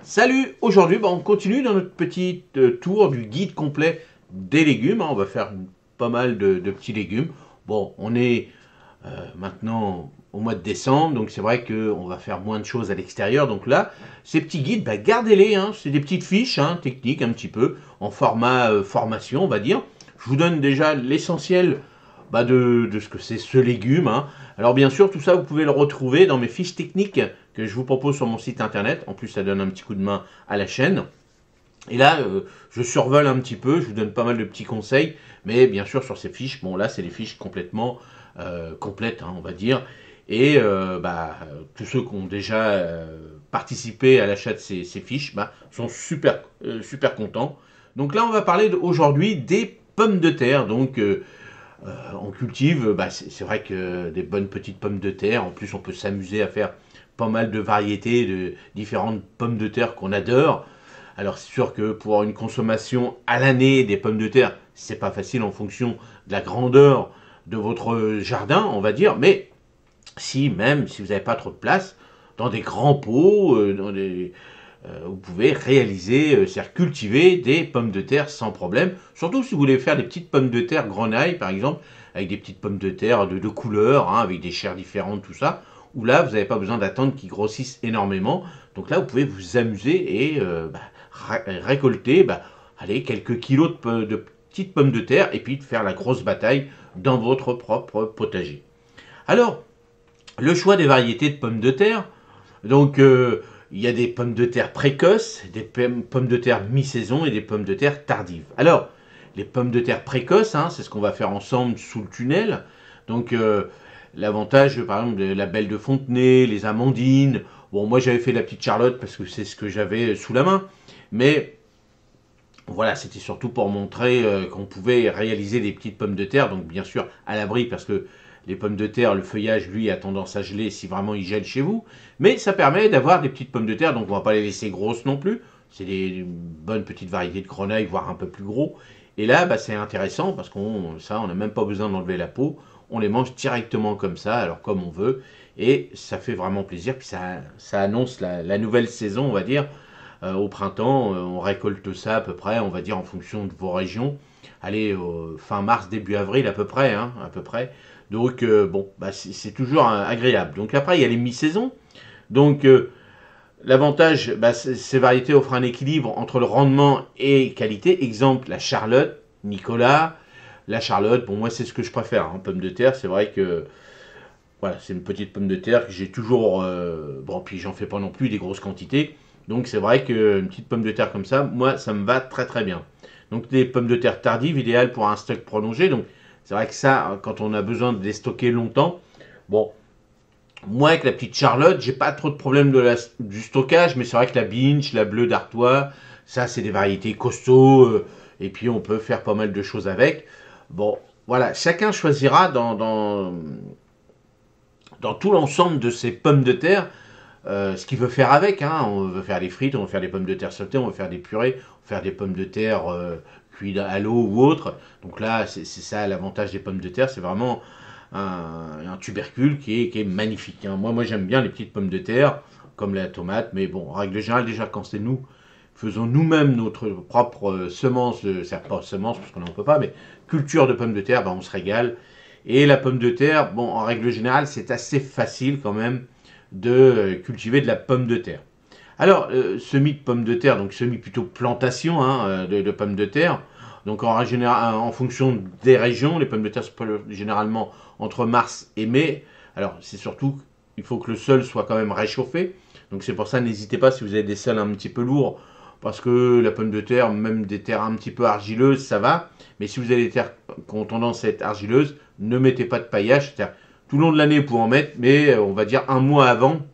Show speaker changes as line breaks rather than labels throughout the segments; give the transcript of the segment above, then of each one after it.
Salut, aujourd'hui on continue dans notre petit tour du guide complet des légumes. On va faire pas mal de petits légumes. Bon, on est maintenant au mois de décembre, donc c'est vrai qu'on va faire moins de choses à l'extérieur. Donc là, ces petits guides, gardez-les, hein, c'est des petites fiches techniques un petit peu, en format formation on va dire. Je vous donne déjà l'essentiel de ce que c'est ce légume. Alors bien sûr, tout ça, vous pouvez le retrouver dans mes fiches techniques que je vous propose sur mon site internet. En plus, ça donne un petit coup de main à la chaîne. Et là, je survole un petit peu, je vous donne pas mal de petits conseils, mais bien sûr, sur ces fiches, bon là, c'est des fiches complètement complètes, on va dire. Et tous ceux qui ont déjà participé à l'achat de ces fiches sont super contents. Donc là, on va parler aujourd'hui des pommes de terre. Donc, on cultive, c'est vrai que des bonnes petites pommes de terre. En plus, on peut s'amuser à faire pas mal de variétés de différentes pommes de terre qu'on adore. Alors, c'est sûr que pour une consommation à l'année des pommes de terre, c'est pas facile en fonction de la grandeur de votre jardin, on va dire. Mais même si vous n'avez pas trop de place, dans des grands pots, vous pouvez réaliser, c'est-à-dire cultiver des pommes de terre sans problème. Surtout si vous voulez faire des petites pommes de terre grenaille, par exemple, avec des petites pommes de terre de couleurs, avec des chairs différentes, tout ça. Où là, vous n'avez pas besoin d'attendre qu'ils grossissent énormément. Donc là, vous pouvez vous amuser et récolter allez, quelques kilos de petites pommes de terre et puis de faire la grosse bataille dans votre propre potager. Alors, le choix des variétés de pommes de terre. Donc, il y a des pommes de terre précoces, des pommes de terre mi-saison et des pommes de terre tardives. Alors, les pommes de terre précoces, c'est ce qu'on va faire ensemble sous le tunnel. Donc, l'avantage, par exemple, de la belle de Fontenay, les amandines. Bon, moi, j'avais fait la petite Charlotte parce que c'est ce que j'avais sous la main. Mais voilà, c'était surtout pour montrer qu'on pouvait réaliser des petites pommes de terre. Donc, bien sûr, à l'abri parce que les pommes de terre, le feuillage, lui, a tendance à geler si vraiment il gèle chez vous. Mais ça permet d'avoir des petites pommes de terre, donc on ne va pas les laisser grosses non plus. C'est des bonnes petites variétés de grenaille, voire un peu plus gros. Et là, c'est intéressant parce qu'on n'a même pas besoin d'enlever la peau. On les mange directement comme ça, alors comme on veut. Et ça fait vraiment plaisir. Puis ça annonce la nouvelle saison, on va dire. Au printemps, on récolte ça à peu près, on va dire, en fonction de vos régions. Allez, fin mars, début avril à peu près, à peu près. Donc, c'est toujours agréable. Donc après, il y a les mi-saisons. Donc, l'avantage, ces variétés offrent un équilibre entre le rendement et qualité. Exemple, la Charlotte, Nicolas. La Charlotte, bon, moi, c'est ce que je préfère. Pomme de terre, c'est vrai que voilà, c'est une petite pomme de terre que j'ai toujours... bon, puis j'en fais pas non plus des grosses quantités. Donc, c'est vrai qu'une petite pomme de terre comme ça, moi, ça me va très bien. Donc, des pommes de terre tardives, idéales pour un stock prolongé. Donc, c'est vrai que ça, quand on a besoin de les stocker longtemps, bon, moi avec la petite Charlotte, j'ai pas trop de problème du stockage, mais c'est vrai que la Binch, la Bleue d'Artois, ça c'est des variétés costauds, et puis on peut faire pas mal de choses avec. Bon, voilà, chacun choisira dans tout l'ensemble de ces pommes de terre ce qu'il veut faire avec. On veut faire des frites, on veut faire des pommes de terre sautées, on veut faire des purées, on veut faire des pommes de terre cuites à l'eau ou autre. Donc là, c'est ça l'avantage des pommes de terre, c'est vraiment un tubercule qui est magnifique. Moi j'aime bien les petites pommes de terre, comme la tomate, mais bon, en règle générale, déjà quand c'est nous, faisons nous-mêmes notre propre semence, c'est pas semence parce qu'on n'en peut pas, mais culture de pommes de terre, on se régale. Et la pomme de terre, bon, en règle générale, c'est assez facile quand même de cultiver de la pomme de terre. Alors, semis de pommes de terre, donc semis plutôt plantation de pommes de terre. Donc en fonction des régions, les pommes de terre se pelent généralement entre mars et mai. Alors c'est surtout, il faut que le sol soit quand même réchauffé. Donc c'est pour ça, n'hésitez pas si vous avez des sols un petit peu lourds, parce que la pomme de terre, même des terres un petit peu argileuses, ça va. Mais si vous avez des terres qui ont tendance à être argileuses, ne mettez pas de paillage. C'est-à-dire, tout le long de l'année, vous pouvez en mettre, mais on va dire un mois avant,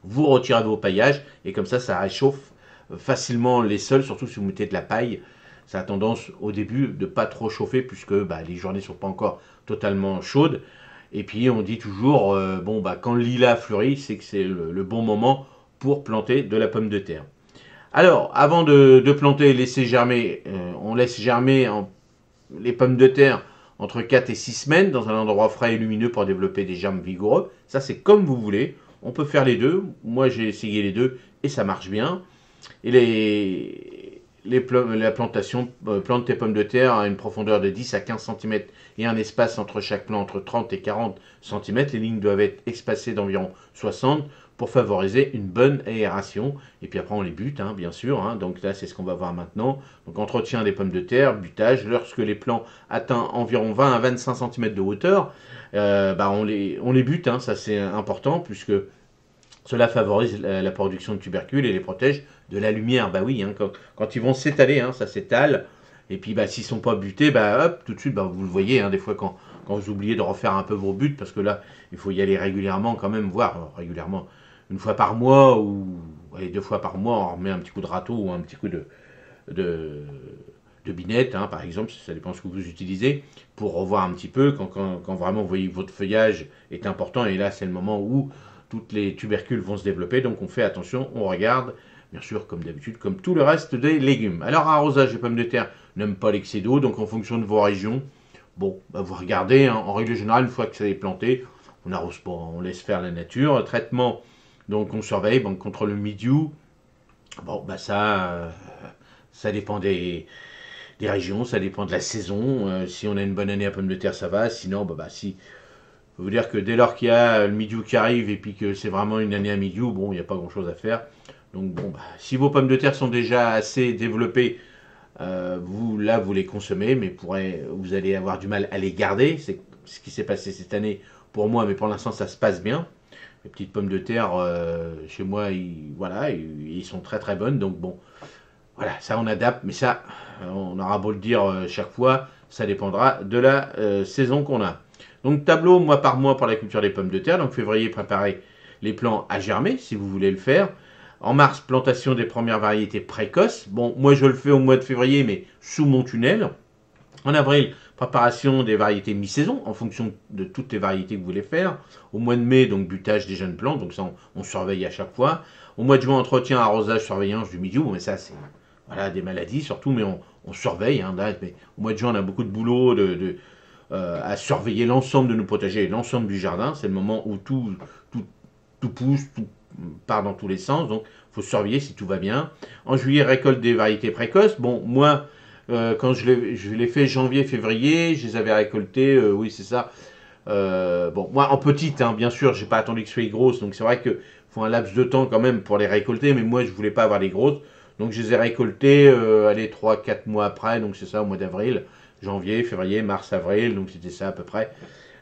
vous retirez vos paillages, et comme ça réchauffe facilement les sols, surtout si vous mettez de la paille. Ça a tendance au début de pas trop chauffer, puisque les journées ne sont pas encore totalement chaudes. Et puis on dit toujours, quand le lilas fleurit, c'est que c'est le bon moment pour planter de la pomme de terre. Alors, avant de planter, on laisse germer les pommes de terre entre 4 et 6 semaines dans un endroit frais et lumineux pour développer des germes vigoureux. Ça, c'est comme vous voulez. On peut faire les deux. Moi, j'ai essayé les deux et ça marche bien. Et la plantation, plante tes pommes de terre à une profondeur de 10 à 15 cm et un espace entre chaque plant entre 30 et 40 cm. Les lignes doivent être espacées d'environ 60 pour favoriser une bonne aération. Et puis après, on les bute, hein, bien sûr. Hein. Donc là, c'est ce qu'on va voir maintenant. Donc entretien des pommes de terre, butage. Lorsque les plants atteignent environ 20 à 25 cm de hauteur, on les bute. Hein. Ça, c'est important puisque cela favorise la production de tubercules et les protège de la lumière. Bah oui, hein, quand ils vont s'étaler, hein, ça s'étale. Et puis s'ils ne sont pas butés, hop, tout de suite, vous le voyez, hein, des fois quand vous oubliez de refaire un peu vos buts, parce que là, il faut y aller régulièrement quand même, voire régulièrement, une fois par mois ou allez, 2 fois par mois, on remet un petit coup de râteau ou un petit coup de binette, hein, par exemple, ça dépend de ce que vous utilisez, pour revoir un petit peu quand vraiment vous voyez que votre feuillage est important. Et là, c'est le moment où toutes les tubercules vont se développer, donc on fait attention, on regarde, bien sûr, comme d'habitude, comme tout le reste des légumes. Alors, arrosage des pommes de terre n'aime pas l'excès d'eau, donc en fonction de vos régions, bon, vous regardez, hein, en règle générale, une fois que ça est planté, on n'arrose pas, on laisse faire la nature. Traitement, donc on surveille contre le mildiou. Bon, ça dépend des régions, ça dépend de la saison. Si on a une bonne année à pommes de terre, ça va. Sinon, si faut vous dire que dès lors qu'il y a le mildiou qui arrive et puis que c'est vraiment une année à mildiou, bon, il n'y a pas grand-chose à faire. Donc bon, si vos pommes de terre sont déjà assez développées, vous les consommez, mais vous allez avoir du mal à les garder. C'est ce qui s'est passé cette année pour moi, mais pour l'instant ça se passe bien. Les petites pommes de terre chez moi, ils sont très très bonnes. Donc bon, voilà, ça on adapte, mais ça, on aura beau le dire chaque fois, ça dépendra de la saison qu'on a. Donc tableau mois par mois pour la culture des pommes de terre. Donc février, préparer les plants à germer si vous voulez le faire. En mars, plantation des premières variétés précoces. Bon, moi je le fais au mois de février, mais sous mon tunnel. En avril, préparation des variétés mi-saison, en fonction de toutes les variétés que vous voulez faire. Au mois de mai, donc butage des jeunes plants, donc ça on surveille à chaque fois. Au mois de juin, entretien, arrosage, surveillance du mildiou. Bon, mais ça c'est des maladies surtout, mais on surveille. Hein, là, mais au mois de juin, on a beaucoup de boulot à surveiller l'ensemble de nos potagers, l'ensemble du jardin. C'est le moment où tout pousse, tout part dans tous les sens, donc il faut surveiller si tout va bien. En juillet, récolte des variétés précoces. Bon, moi, quand je l'ai fait janvier, février, je les avais récoltées, oui c'est ça. Bon, moi en petite, hein, bien sûr, j'ai pas attendu que ce soit grosses, donc c'est vrai qu'il faut un laps de temps quand même pour les récolter, mais moi je voulais pas avoir les grosses, donc je les ai récoltées, 3-4 mois après, donc c'est ça, au mois d'avril, janvier, février, mars, avril, donc c'était ça à peu près.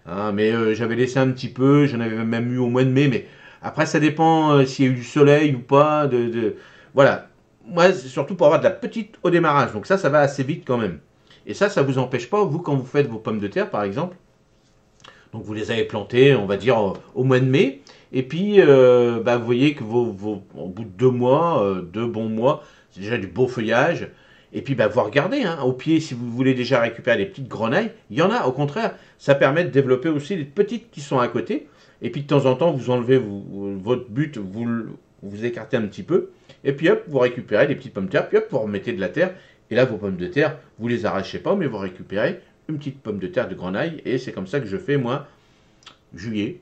Hein, mais j'avais laissé un petit peu, j'en avais même eu au mois de mai, mais après ça dépend s'il y a eu du soleil ou pas, voilà. Moi, c'est surtout pour avoir de la petite au démarrage, donc ça va assez vite quand même. Et ça vous empêche pas, vous, quand vous faites vos pommes de terre, par exemple, donc vous les avez plantées, on va dire, au mois de mai, et puis vous voyez que au bout de 2 mois, 2 bons mois, c'est déjà du beau feuillage. Et puis vous regardez, hein, au pied, si vous voulez déjà récupérer des petites grenailles, il y en a, au contraire, ça permet de développer aussi des petites qui sont à côté. Et puis de temps en temps, vous enlevez votre but, vous écartez un petit peu, et puis hop, vous récupérez des petites pommes de terre, puis hop, vous remettez de la terre, et là, vos pommes de terre, vous les arrachez pas, mais vous récupérez une petite pomme de terre de grenaille, et c'est comme ça que je fais, moi, juillet,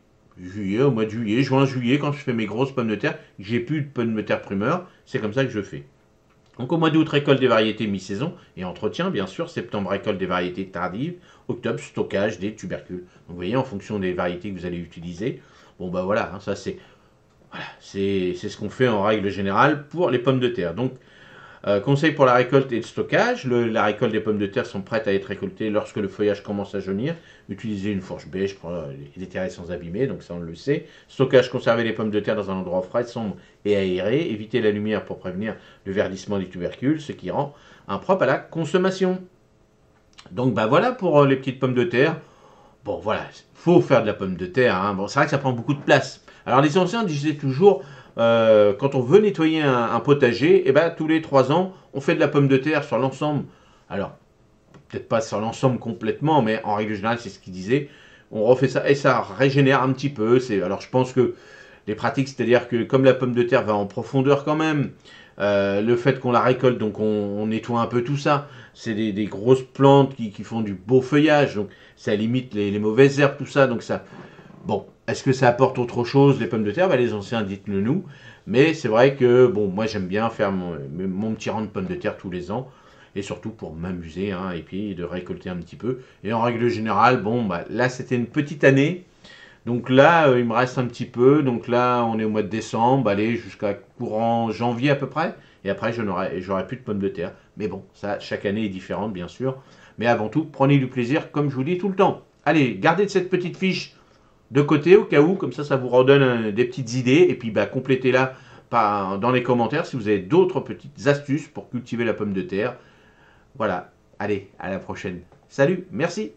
au mois de juillet, juin, juillet, quand je fais mes grosses pommes de terre, j'ai plus de pommes de terre primeur, c'est comme ça que je fais. Donc au mois d'août, récolte des variétés mi-saison et entretien, bien sûr. Septembre, récolte des variétés tardives. Octobre, stockage des tubercules. Donc vous voyez, en fonction des variétés que vous allez utiliser. Bon voilà, hein, ça c'est ce qu'on fait en règle générale pour les pommes de terre. Donc conseil pour la récolte et le stockage. La récolte des pommes de terre sont prêtes à être récoltées lorsque le feuillage commence à jaunir. Utilisez une fourche beige pour les déterrer sans abîmer, donc ça on le sait. Stockage, conserver les pommes de terre dans un endroit frais, sombre et aéré. Éviter la lumière pour prévenir le verdissement des tubercules, ce qui rend impropre à la consommation. Donc voilà pour les petites pommes de terre. Bon voilà, faut faire de la pomme de terre. Hein. Bon, c'est vrai que ça prend beaucoup de place. Alors les anciens disaient toujours, quand on veut nettoyer un potager, tous les 3 ans, on fait de la pomme de terre sur l'ensemble. Alors, peut-être pas sur l'ensemble complètement, mais en règle générale, c'est ce qu'ils disaient. On refait ça et ça régénère un petit peu. Alors, je pense que les pratiques, c'est-à-dire que comme la pomme de terre va en profondeur quand même, le fait qu'on la récolte, donc on nettoie un peu tout ça. C'est des grosses plantes qui font du beau feuillage, donc ça limite les mauvaises herbes, tout ça. Donc ça, Bon, est-ce que ça apporte autre chose, les pommes de terre? Bah, les anciens, dites-le nous. Mais c'est vrai que, bon, moi j'aime bien faire mon petit rang de pommes de terre tous les ans. Et surtout pour m'amuser, hein, et puis de récolter un petit peu. Et en règle générale, bon, bah, là c'était une petite année. Donc là, il me reste un petit peu. Donc là, on est au mois de décembre, allez, jusqu'à courant janvier à peu près. Et après, j'aurai plus de pommes de terre. Mais bon, ça, chaque année est différente, bien sûr. Mais avant tout, prenez du plaisir, comme je vous dis tout le temps. Allez, gardez cette petite fiche de côté au cas où, comme ça vous redonne des petites idées. Et puis, bah, complétez-la dans les commentaires si vous avez d'autres petites astuces pour cultiver la pomme de terre. Voilà. Allez, à la prochaine. Salut, merci.